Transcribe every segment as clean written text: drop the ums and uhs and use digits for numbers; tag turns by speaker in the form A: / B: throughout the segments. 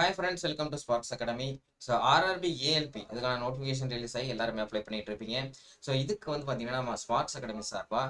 A: Hi friends, welcome to sports academy. So RRB ALP அதுக்கான notification release ஆகி எல்லாருமே apply பண்ணிட்டு இருப்பீங்க. ஸோ இதுக்கு வந்து பார்த்தீங்கன்னா நம்ம ஸ்பார்ட்ஸ் அகாடமி சார்பாக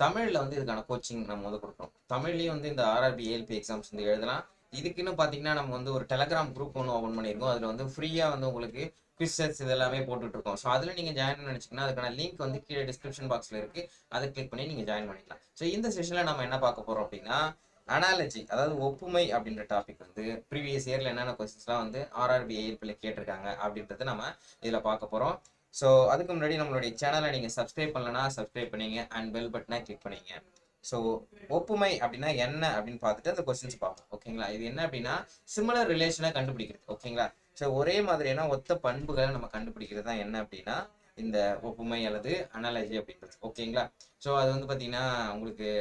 A: தமிழில் வந்து இதுக்கான கோச்சிங் நம்ம வந்து கொடுக்குறோம். தமிழ்லேயும் வந்து இந்த ஆர்ஆர்பி ஏஎல்பி எக்ஸாம்ஸ் வந்து எழுதலாம். இதுக்குன்னு பார்த்தீங்கன்னா நம்ம வந்து ஒரு டெலகிராம் குரூப் ஒன்று ஓப்பன் பண்ணியிருக்கோம். அதில் வந்து ஃப்ரீயாக வந்து உங்களுக்கு குவிசஸ் இது எல்லாமே போட்டுட்ருக்கோம். ஸோ அதில் நீங்கள் ஜாயின் நினச்சிங்கன்னா அதுக்கான லிங்க் வந்து கீழே டிஸ்கிரிப்ஷன் பாக்ஸில் இருக்குது. அதை கிளிக் பண்ணி நீங்கள் ஜாயின் பண்ணிக்கலாம். ஸோ இந்த செஷனில் நம்ம என்ன பார்க்க போகிறோம் அப்படின்னா அனாலஜி, அதாவது ஒப்புமை அப்படின்ற டாபிக் வந்து ப்ரீவியஸ் இயர்ல என்னென்ன கொஸ்டின்ஸ்லாம் வந்து ஆர்ஆர்பி ஏஎல்பியில் கேட்டிருக்காங்க அப்படின்றத நம்ம இதில் பார்க்க போகிறோம். ஸோ அதுக்கு முன்னாடி நம்மளுடைய சேனலை நீங்கள் சப்ஸ்கிரைப் பண்ணலன்னா சப்ஸ்கிரைப் பண்ணிங்க அண்ட் பெல் பட்டனை கிளிக் பண்ணிங்க. ஸோ ஒப்புமை அப்படின்னா என்ன அப்படின்னு பார்த்துட்டு அந்த கொஸ்டின்ஸ் பார்ப்போம். ஓகேங்களா? இது என்ன அப்படின்னா சிமிலர் ரிலேஷனை கண்டுபிடிக்கிறது. ஓகேங்களா? ஸோ ஒரே மாதிரியான ஒத்த பண்புகளை நம்ம கண்டுபிடிக்கிறது தான் என்ன அப்படின்னா இந்த ஒப்புமை அல்லது அனாலஜி அப்படின்றது. ஓகேங்களா? ஸோ அது வந்து பார்த்தீங்கன்னா உங்களுக்கு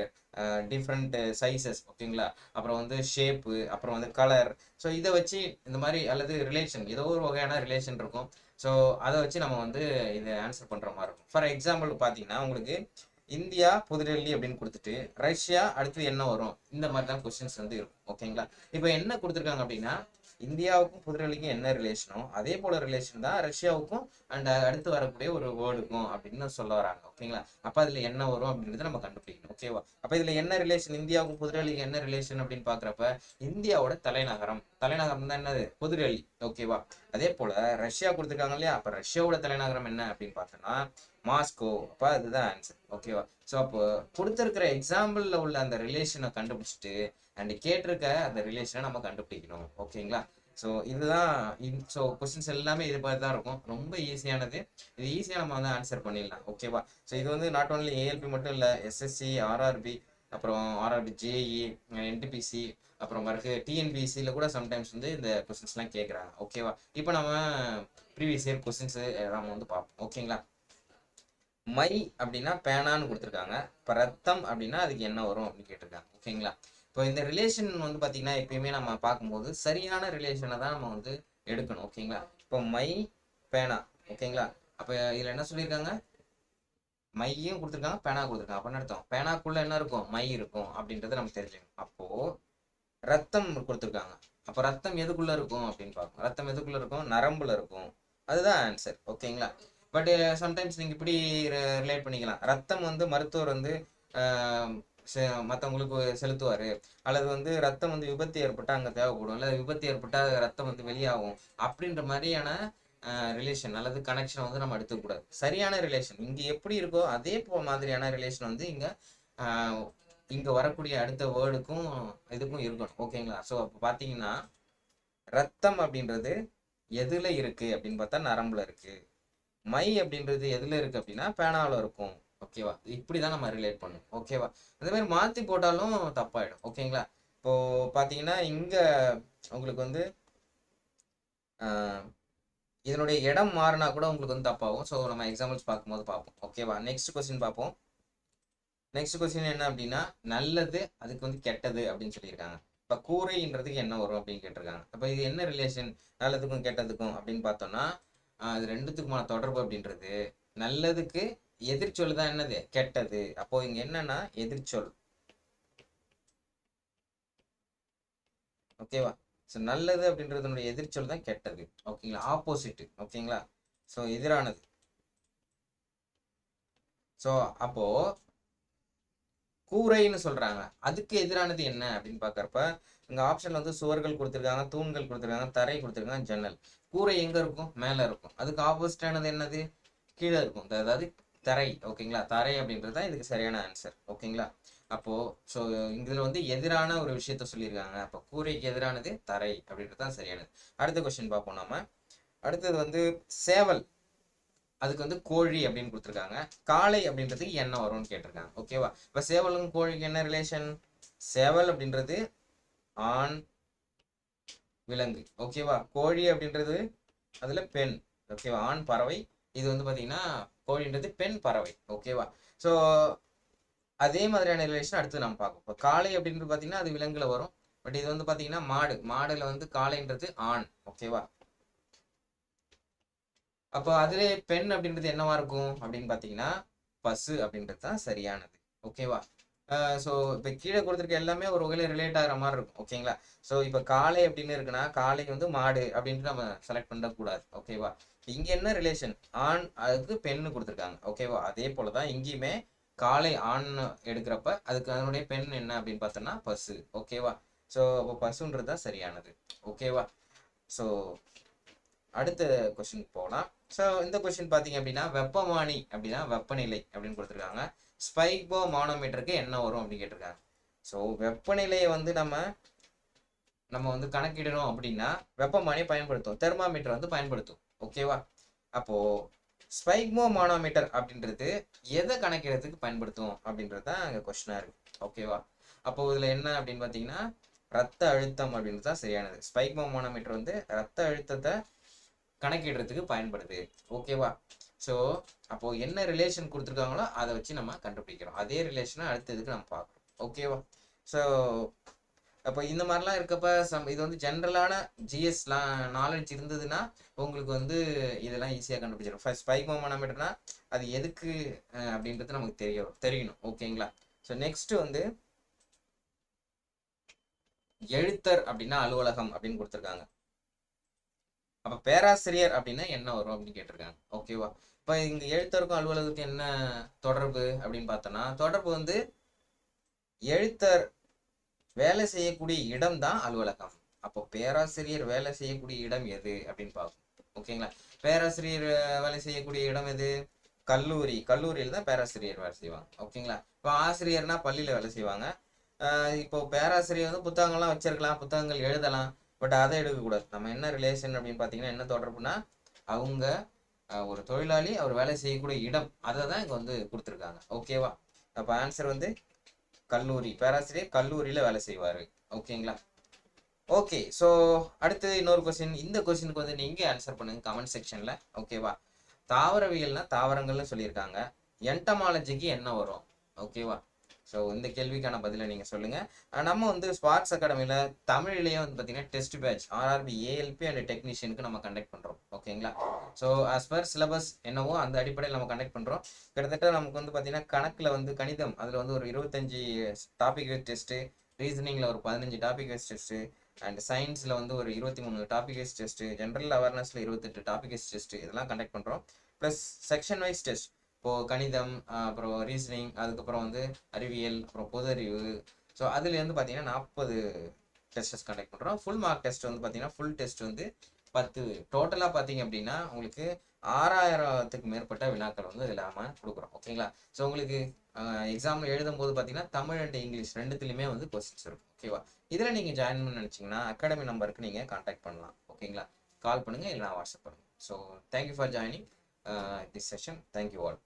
A: டிஃப்ரெண்ட் சைஸஸ், ஓகேங்களா, அப்புறம் வந்து ஷேப்பு, அப்புறம் வந்து கலர், ஸோ இதை வச்சு இந்த மாதிரி அல்லது ரிலேஷன், ஏதோ ஒரு வகையான ரிலேஷன் இருக்கும். ஸோ அதை வச்சு நம்ம வந்து இதை ஆன்சர் பண்ணுற மாதிரி இருக்கும். ஃபார் எக்ஸாம்பிள் பார்த்தீங்கன்னா உங்களுக்கு இந்தியா புதுடெல்லி அப்படின்னு கொடுத்துட்டு ரஷ்யா அடுத்து என்ன வரும், இந்த மாதிரி தான் கொஸ்டின்ஸ் வந்து இருக்கும். ஓகேங்களா? இப்போ என்ன கொடுத்துருக்காங்க அப்படின்னா இந்தியாவுக்கும் புதுடெல்லிக்கும் என்ன ரிலேஷனோ அதே போல ரிலேஷன் தான் ரஷ்யாவுக்கும் அண்ட் அடுத்து வரக்கூடிய ஒரு வேர்டுக்கும் அப்படின்னு சொல்ல வராங்க. ஓகேங்களா? அப்ப அதுல என்ன வரும் அப்படின்றத நம்ம கண்டுபிடிக்கணும். ஓகேவா? அப்ப இதுல என்ன ரிலேஷன், இந்தியாவுக்கும் புதுடெல்லிக்கு என்ன ரிலேஷன் அப்படின்னு பாக்குறப்ப இந்தியாவோட தலைநகரம் தான் என்னது, புதுடெல்லி. ஓகேவா? அதே போல ரஷ்யா கொடுத்துருக்காங்க இல்லையா, அப்ப ரஷ்யாவோட தலைநகரம் என்ன அப்படின்னு பார்த்தோம்னா மாஸ்கோ. அப்ப அதுதான் ஆன்சர். ஓகேவா? ஸோ அப்போ கொடுத்துருக்கிற எக்ஸாம்பிள்ல உள்ள அந்த ரிலேஷனை கண்டுபிடிச்சிட்டு அண்ட் கேட்டிருக்க அந்த ரிலேஷனை நம்ம கண்டுபிடிக்கணும். ஓகேங்களா? ஸோ இதுதான். ஸோ கொஸ்டின்ஸ் எல்லாமே இது மாதிரி தான் இருக்கும். ரொம்ப ஈஸியானது. இது ஈஸியாக நம்ம வந்து ஆன்சர் பண்ணிடலாம். ஓகேவா? ஸோ இது வந்து நாட் ஓன்லி ஏஎல்பி மட்டும் இல்லை, எஸ்எஸ்சி, ஆர்ஆர்பி, அப்புறம் ஆர்ஆர்பி ஜேஇ, என்டிபிசி, அப்புறம் பிறகு டிஎன்பிசியில் கூட சம்டைம்ஸ் வந்து இந்த கொஸ்டின்ஸ்லாம் கேட்குறாங்க. ஓகேவா? இப்போ நம்ம ப்ரீவியஸ் இயர் கொஸ்டின்ஸ் நம்ம வந்து பார்ப்போம். ஓகேங்களா? மை அப்படின்னா பேனான்னு கொடுத்துருக்காங்க. இப்போ ரத்தம் அப்படின்னா அதுக்கு என்ன வரும் அப்படின்னு கேட்டிருக்காங்க. ஓகேங்களா? இப்போ இந்த ரிலேஷன் வந்து பார்த்தீங்கன்னா எப்பயுமே நம்ம பார்க்கும்போது சரியான ரிலேஷனை தான் நம்ம வந்து எடுக்கணும். ஓகேங்களா? இப்போ மை பேனா. ஓகேங்களா? அப்போ இதில் என்ன சொல்லியிருக்காங்க, மையும் கொடுத்துருக்காங்க பேனா கொடுத்துருக்காங்க. அப்படின்னு அர்த்தம் பேனாக்குள்ள என்ன இருக்கும், மை இருக்கும் அப்படின்றத நம்ம தெரிஞ்சுக்கணும். அப்போ ரத்தம் கொடுத்துருக்காங்க. அப்போ ரத்தம் எதுக்குள்ள இருக்கும் அப்படின்னு பார்க்கணும். ரத்தம் எதுக்குள்ள இருக்கும், நரம்புல இருக்கும். அதுதான் ஆன்சர். ஓகேங்களா? பட் சம்டைம்ஸ் நீங்கள் இப்படி ரிலேட் பண்ணிக்கலாம். ரத்தம் வந்து மருத்துவர் வந்து மற்றவங்களுக்கு செலுத்துவார், அல்லது வந்து ரத்தம் வந்து விபத்து ஏற்பட்டால் அங்கே தேவைப்படும், இல்லை விபத்து ஏற்பட்டால் ரத்தம் வந்து வெளியாகும் அப்படின்ற மாதிரியான ரிலேஷன் அல்லது கனெக்ஷன் வந்து நம்ம எடுத்துக்கூடாது. சரியான ரிலேஷன் இங்கே எப்படி இருக்கோ அதே மாதிரியான ரிலேஷன் வந்து இங்கே வரக்கூடிய அடுத்த வேர்டுக்கும் இதுக்கும் இருக்கணும். ஓகேங்களா? ஸோ அப்போ பார்த்தீங்கன்னா ரத்தம் அப்படின்றது எதில் இருக்குது அப்படின்னு பார்த்தா நரம்புல இருக்குது. மை அப்படின்றது எதுல இருக்கு அப்படின்னா பேனாவில் இருக்கும். ஓகேவா? இப்படிதான் நம்ம ரிலேட் பண்ணும். ஓகேவா? அதே மாதிரி மாற்றி போட்டாலும் தப்பாயிடும். ஓகேங்களா? இப்போ பார்த்தீங்கன்னா இங்க உங்களுக்கு வந்து இதனுடைய இடம் மாறினா கூட உங்களுக்கு வந்து தப்பாகும். ஸோ நம்ம எக்ஸாம்பிள்ஸ் பார்க்கும்போது பார்ப்போம். ஓகேவா? நெக்ஸ்ட் கொஸ்டின் பார்ப்போம். நெக்ஸ்ட் கொஸ்டின் என்ன அப்படின்னா நல்லது அதுக்கு வந்து கெட்டது அப்படின்னு சொல்லியிருக்காங்க. இப்போ கூரைன்றதுக்கு என்ன வரும் அப்படின்னு கேட்டிருக்காங்க. அப்போ இது என்ன ரிலேஷன் நல்லதுக்கும் கெட்டதுக்கும் அப்படின்னு பார்த்தோம்னா அது ரெண்டுத்துக்குமான தொடர்பு அப்படின்றது நல்லதுக்கு எதிர்ச்சொல் தான் என்னது, கெட்டது. அப்போ இங்க என்னன்னா எதிர்ச்சொல். ஓகேவா? ஸோ நல்லது அப்படின்றதுனுடைய எதிர்ச்சொல் தான் கெட்டது. ஓகேங்களா? ஆப்போசிட். ஓகேங்களா? ஸோ எதிரானது. ஸோ அப்போ கூரைன்னு சொல்றாங்க, அதுக்கு எதிரானது என்ன அப்படின்னு பாக்குறப்ப இங்க ஆப்ஷன்ல வந்து சுவர்கள் கொடுத்துருக்காங்க, தூண்கள் கொடுத்துருக்காங்க, தரை கொடுத்துருக்காங்க, ஜன்னல். கூரை எங்க இருக்கும், மேல இருக்கும். அதுக்கு ஆப்போசிட்டானது என்னது, கீழே இருக்கும், அதாவது தரை. ஓகேங்களா? தரை அப்படின்றது தான் இதுக்கு சரியான ஆன்சர். ஓகேங்களா? அப்போ ஸோ இதுல வந்து எதிரான ஒரு விஷயத்த சொல்லியிருக்காங்க. அப்போ கூரைக்கு எதிரானது தரை அப்படின்றது தான் சரியானது. அடுத்த கொஸ்டின் பார்ப்போம் நாம. அடுத்தது வந்து சேவல், அதுக்கு வந்து கோழி அப்படின்னு கொடுத்துருக்காங்க. காளை அப்படின்றதுக்கு என்ன வரும்னு கேட்டிருக்காங்க. ஓகேவா? இப்போ சேவலும் கோழிக்கு என்ன ரிலேஷன், சேவல் அப்படின்றது ஆண் விலங்கு. ஓகேவா? கோழி அப்படின்றது அதுல பெண். ஓகேவா? ஆண் பறவை. இது வந்து பாத்தீங்கன்னா கோழின்றது பெண் பறவை. ஓகேவா? ஸோ அதே மாதிரியான ரிலேஷன் அடுத்து நம்ம பார்ப்போம். இப்போ காளை அப்படின்றது பாத்தீங்கன்னா அது விலங்குல வரும். பட் இது வந்து பாத்தீங்கன்னா மாடுல வந்து காளைன்றது ஆண். ஓகேவா? அப்போ அதுல பெண் அப்படின்றது என்னவா இருக்கும் அப்படின்னு பாத்தீங்கன்னா பசு அப்படின்றது தான் சரியானது. ஓகேவா? ஸோ இப்போ கீழே கொடுத்துருக்க எல்லாமே ஒரு வகையில் ரிலேட் ஆகிற மாதிரி இருக்கும். ஓகேங்களா? ஸோ இப்போ காளை அப்படின்னு இருக்குன்னா காளை வந்து மாடு அப்படின்ட்டு நம்ம செலக்ட் பண்ணக்கூடாது. ஓகேவா? இங்கே என்ன ரிலேஷன்? ஆண் அதுக்கு பெண்ணு கொடுத்துருக்காங்க. ஓகேவா? அதே போல தான் இங்கேயுமே காளை ஆண் எடுக்கிறப்ப அதுக்கு அதனுடைய பெண் என்ன அப்படின்னு பார்த்தோன்னா பசு. ஓகேவா? ஸோ அப்போ பசுன்றது தான் சரியானது. ஓகேவா? ஸோ அடுத்த கொஸ்டின் போகலாம். ஸோ இந்த கொஸ்டின் பார்த்தீங்க அப்படின்னா வெப்பமானி அப்படின்னா வெப்பநிலை அப்படின்னு கொடுத்துருக்காங்க. ஸ்பைக்போ மானோமீட்டருக்கு என்ன வரும் அப்படின்னு கேட்டிருக்காங்க. ஸோ வெப்பநிலையை வந்து நம்ம வந்து கணக்கிடணும் அப்படின்னா வெப்பமானியை பயன்படுத்தும், தெர்மாமீட்டர் வந்து பயன்படுத்தும். ஓகேவா? அப்போ ஸ்பைக்மோ மானோமீட்டர் அப்படின்றது எதை கணக்கிடறதுக்கு பயன்படுத்தும் அப்படின்றது தான் அங்கே கொஸ்டினாக இருக்கு. ஓகேவா? அப்போ இதில் என்ன அப்படின்னு பார்த்தீங்கன்னா ரத்த அழுத்தம் அப்படின்றது தான் சரியானது. ஸ்பைக்மோ மானோமீட்டர் வந்து ரத்த அழுத்தத்தை கணக்கிடுறதுக்கு பயன்படுது. ஓகேவா? ஸோ அப்போ என்ன ரிலேஷன் கொடுத்துருக்காங்களோ அதை வச்சு நம்ம கண்டுபிடிக்கிறோம். அதே ரிலேஷனை அடுத்ததுக்கு நம்ம பார்க்குறோம். ஓகேவா? ஸோ அப்போ இந்த மாதிரிலாம் இருக்கப்ப இது வந்து ஜென்ரலான ஜிஎஸ்லாம் நாலேஜ் இருந்ததுன்னா உங்களுக்கு வந்து இதெல்லாம் ஈஸியாக கண்டுபிடிச்சிடும். ஃபர்ஸ்ட் ஸ்பைக் மோனோமீட்டர்னா அது எதுக்கு அப்படின்றது நமக்கு தெரியணும். ஓகேங்களா? ஸோ நெக்ஸ்ட் வந்து எழுத்தர் அப்படின்னா அலுவலகம் அப்படின்னு கொடுத்துருக்காங்க. அப்போ பேராசிரியர் அப்படின்னா என்ன வரும் அப்படின்னு கேட்டிருக்காங்க. ஓகேவா? இப்போ இங்கே எழுத்தருக்கும் அலுவலகத்துக்கும் என்ன தொடர்பு அப்படின்னு பார்த்தோன்னா தொடர்பு வந்து எழுத்தர் வேலை செய்யக்கூடிய இடம் தான் அலுவலகம். அப்போ பேராசிரியர் வேலை செய்யக்கூடிய இடம் எது அப்படின்னு பார்ப்போம். ஓகேங்களா? பேராசிரியர் வேலை செய்யக்கூடிய இடம் எது? கல்லூரியில் தான் பேராசிரியர் வேலை செய்வாங்க. ஓகேங்களா? இப்போ ஆசிரியர்னா பள்ளியில் வேலை செய்வாங்க. இப்போ பேராசிரியர் வந்து புத்தகங்கள்லாம் வச்சிருக்கலாம், புத்தகங்கள் எழுதலாம், பட் அதை எடுக்கக்கூடாது. நம்ம என்ன ரிலேஷன் அப்படின்னு பார்த்தீங்கன்னா என்ன தொடர்புனா அவங்க ஒரு தொழிலாளி அவர் வேலை செய்யக்கூடிய இடம் அதை தான் இங்கே வந்து கொடுத்துருக்காங்க. ஓகேவா? அப்போ ஆன்சர் வந்து பேராசிரியர் கல்லூரியில் வேலை செய்வார். ஓகேங்களா? ஓகே. ஸோ அடுத்து இன்னொரு கொஸ்டின். இந்த கொஸ்டினுக்கு வந்து நீங்கள் ஆன்சர் பண்ணுங்க கமெண்ட் செக்ஷனில். ஓகேவா? தாவரவியல்னா தாவரங்கள்னு சொல்லியிருக்காங்க. என்டமாலஜிக்கு என்ன வரும்? ஓகேவா? ஸோ இந்த கேள்விக்கான பதிலை நீங்கள் சொல்லுங்கள். நம்ம வந்து ஸ்பார்க்ஸ் அகாடமியில் தமிழ்லேயே வந்து பார்த்தீங்கன்னா test batch RRB ALP and டெக்னீஷியனுக்கு நம்ம கண்டக்ட் பண்ணுறோம். ஓகேங்களா? ஸோ ஆஸ் பர் சிலபஸ் என்னவோ அந்த அடிப்படையில் நம்ம கண்டக்ட் பண்ணுறோம். கிட்டத்தட்ட நமக்கு வந்து பார்த்தீங்கன்னா கணக்கில் வந்து கணிதம் அதில் வந்து ஒரு 25 டாபிக் வைஸ் டெஸ்ட்டு, ரீசனிங்கில் ஒரு 15 டாபிக் வைஸ் டெஸ்ட்டு, அண்ட் சயின்ஸில் வந்து ஒரு 23 டாபிக் வைஸ் டெஸ்ட்டு, ஜென்ரல் அவேர்னஸில் 28 டாபிக் வைஸ் டெஸ்ட்டு இதெல்லாம் கண்டக்ட் பண்ணுறோம். ப்ளஸ் செக்ஷன் வைஸ் டெஸ்ட் இப்போது கணிதம், அப்புறம் ரீசனிங், அதுக்கப்புறம் வந்து அறிவியல், அப்புறம் பொது அறிவு. ஸோ அதுலேருந்து பார்த்தீங்கன்னா 40 டெஸ்டஸ் கண்டக்ட் பண்ணுறோம். ஃபுல் மார்க் டெஸ்ட் வந்து பார்த்தீங்கன்னா ஃபுல் டெஸ்ட் வந்து 10. டோட்டலாக பார்த்தீங்க அப்படின்னா உங்களுக்கு 6000த்துக்கு மேற்பட்ட வினாக்கள் வந்து இதில் நம்ம கொடுக்குறோம். ஓகேங்களா? ஸோ உங்களுக்கு எக்ஸாம் எழுதும் போது பார்த்தீங்கன்னா தமிழ் அண்ட் இங்கிலீஷ் ரெண்டுத்துலையுமே வந்து கொஸ்டின்ஸ் இருக்கும். ஓகேவா? இதில் நீங்கள் ஜாயின் பண்ண நினச்சிங்கன்னா அகாடமி நம்பருக்கு நீங்கள் கான்டாக்ட் பண்ணலாம். ஓகேங்களா? கால் பண்ணுங்கள் இல்லைனா வாட்ஸ்அப் பண்ணுங்கள். So thank you for joining this session. Thank you all.